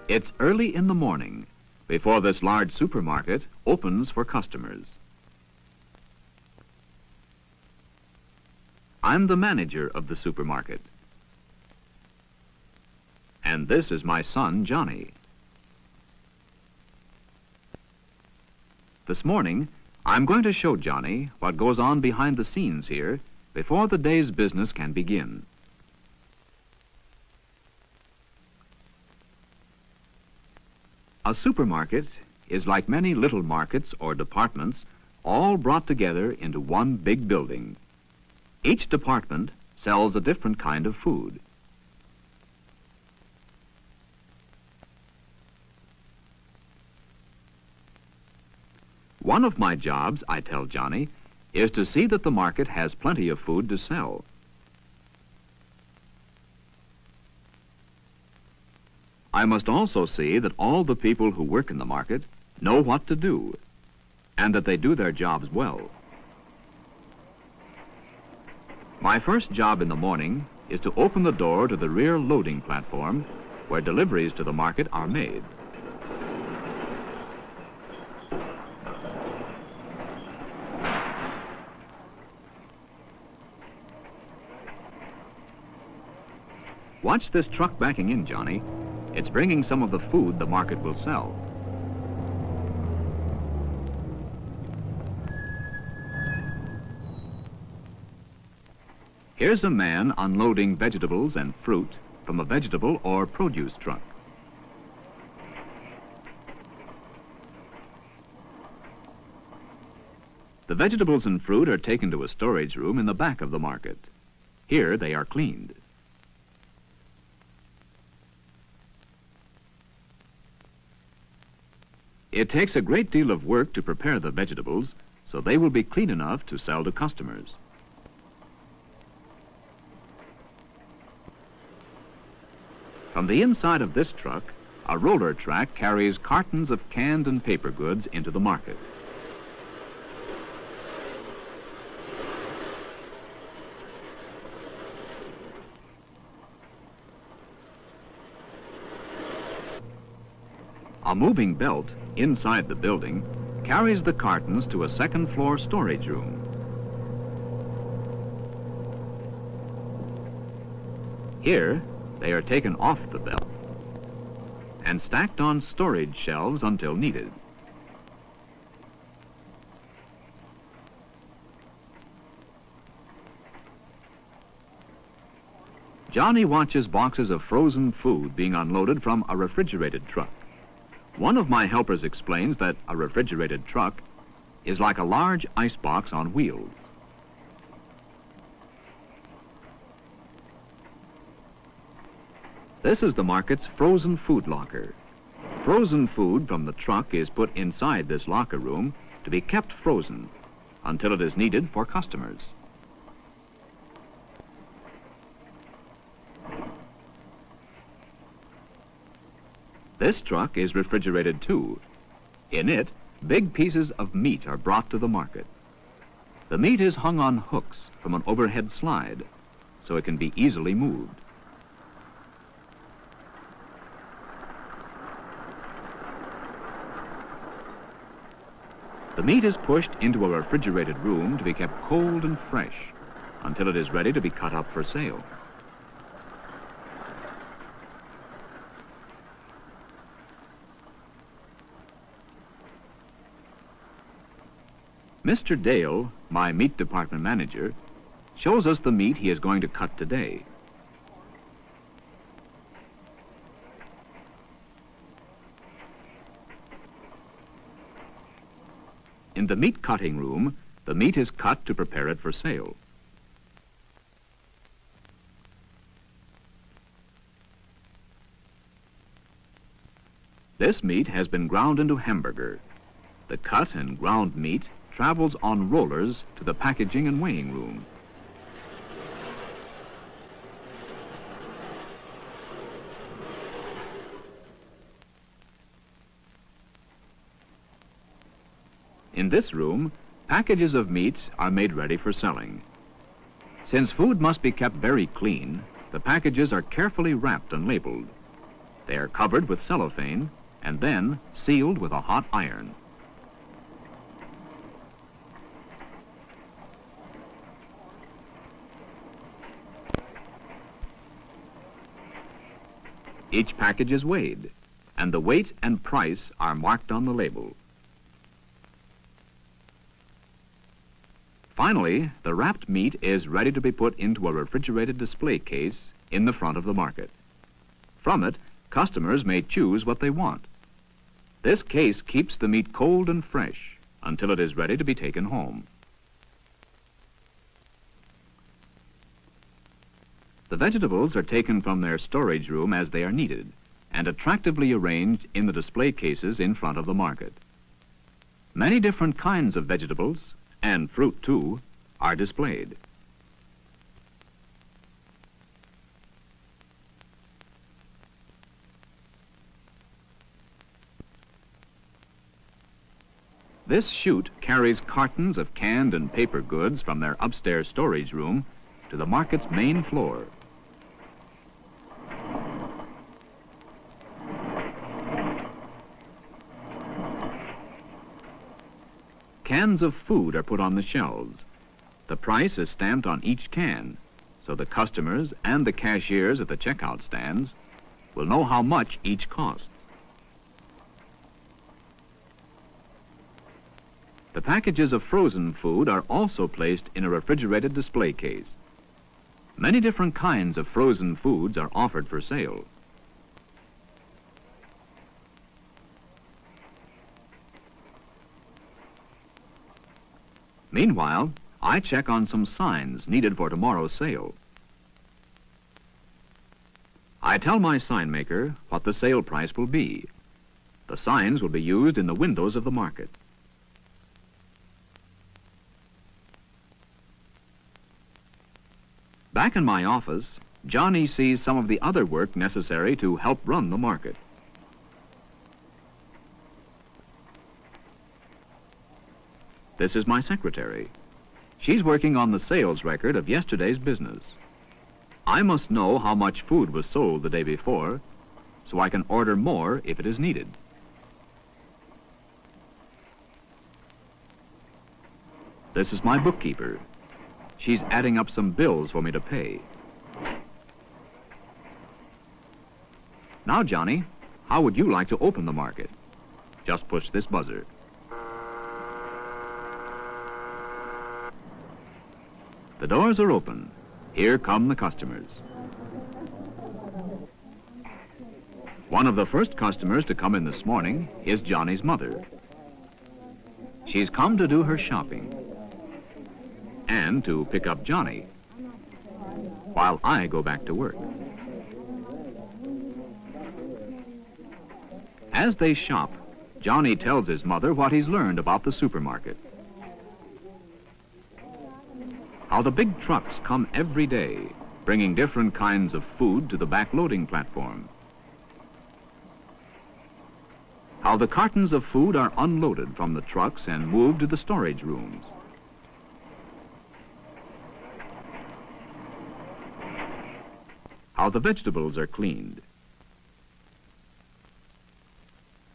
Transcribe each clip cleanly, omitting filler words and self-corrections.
It's early in the morning before this large supermarket opens for customers. I'm the manager of the supermarket. And this is my son, Johnny. This morning, I'm going to show Johnny what goes on behind the scenes here before the day's business can begin. A supermarket is like many little markets or departments, all brought together into one big building. Each department sells a different kind of food. One of my jobs, I tell Johnny, is to see that the market has plenty of food to sell. I must also see that all the people who work in the market know what to do, and that they do their jobs well. My first job in the morning is to open the door to the rear loading platform where deliveries to the market are made. Watch this truck backing in, Johnny. It's bringing some of the food the market will sell. Here's a man unloading vegetables and fruit from a vegetable or produce truck. The vegetables and fruit are taken to a storage room in the back of the market. Here they are cleaned. It takes a great deal of work to prepare the vegetables, so they will be clean enough to sell to customers. From the inside of this truck, a roller track carries cartons of canned and paper goods into the market. A moving belt inside the building carries the cartons to a second-floor storage room. Here, they are taken off the belt and stacked on storage shelves until needed. Johnny watches boxes of frozen food being unloaded from a refrigerated truck. One of my helpers explains that a refrigerated truck is like a large icebox on wheels. This is the market's frozen food locker. Frozen food from the truck is put inside this locker room to be kept frozen until it is needed for customers. This truck is refrigerated too. In it, big pieces of meat are brought to the market. The meat is hung on hooks from an overhead slide, so it can be easily moved. The meat is pushed into a refrigerated room to be kept cold and fresh until it is ready to be cut up for sale. Mr. Dale, my meat department manager, shows us the meat he is going to cut today. In the meat cutting room, the meat is cut to prepare it for sale. This meat has been ground into hamburger. The cut and ground meat travels on rollers to the packaging and weighing room. In this room, packages of meat are made ready for selling. Since food must be kept very clean, the packages are carefully wrapped and labeled. They are covered with cellophane and then sealed with a hot iron. Each package is weighed, and the weight and price are marked on the label. Finally, the wrapped meat is ready to be put into a refrigerated display case in the front of the market. From it, customers may choose what they want. This case keeps the meat cold and fresh until it is ready to be taken home. The vegetables are taken from their storage room as they are needed and attractively arranged in the display cases in front of the market. Many different kinds of vegetables, and fruit too, are displayed. This chute carries cartons of canned and paper goods from their upstairs storage room to the market's main floor. Cans of food are put on the shelves. The price is stamped on each can, so the customers and the cashiers at the checkout stands will know how much each costs. The packages of frozen food are also placed in a refrigerated display case. Many different kinds of frozen foods are offered for sale. Meanwhile, I check on some signs needed for tomorrow's sale. I tell my sign maker what the sale price will be. The signs will be used in the windows of the market. Back in my office, Johnny sees some of the other work necessary to help run the market. This is my secretary. She's working on the sales record of yesterday's business. I must know how much food was sold the day before, so I can order more if it is needed. This is my bookkeeper. She's adding up some bills for me to pay. Now, Johnny, how would you like to open the market? Just push this buzzer. The doors are open. Here come the customers. One of the first customers to come in this morning is Johnny's mother. She's come to do her shopping and to pick up Johnny while I go back to work. As they shop, Johnny tells his mother what he's learned about the supermarket. How the big trucks come every day, bringing different kinds of food to the back loading platform. How the cartons of food are unloaded from the trucks and moved to the storage rooms. How the vegetables are cleaned.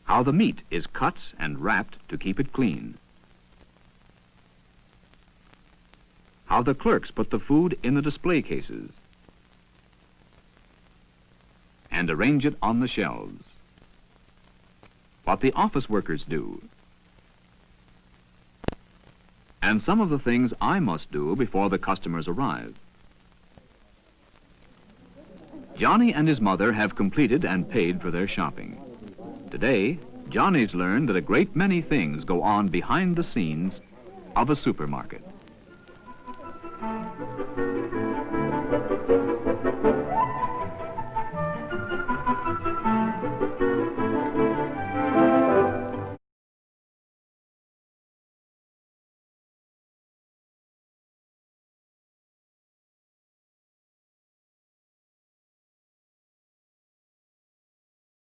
How the meat is cut and wrapped to keep it clean. How the clerks put the food in the display cases and arrange it on the shelves. What the office workers do. And some of the things I must do before the customers arrive. Johnny and his mother have completed and paid for their shopping. Today, Johnny's learned that a great many things go on behind the scenes of a supermarket.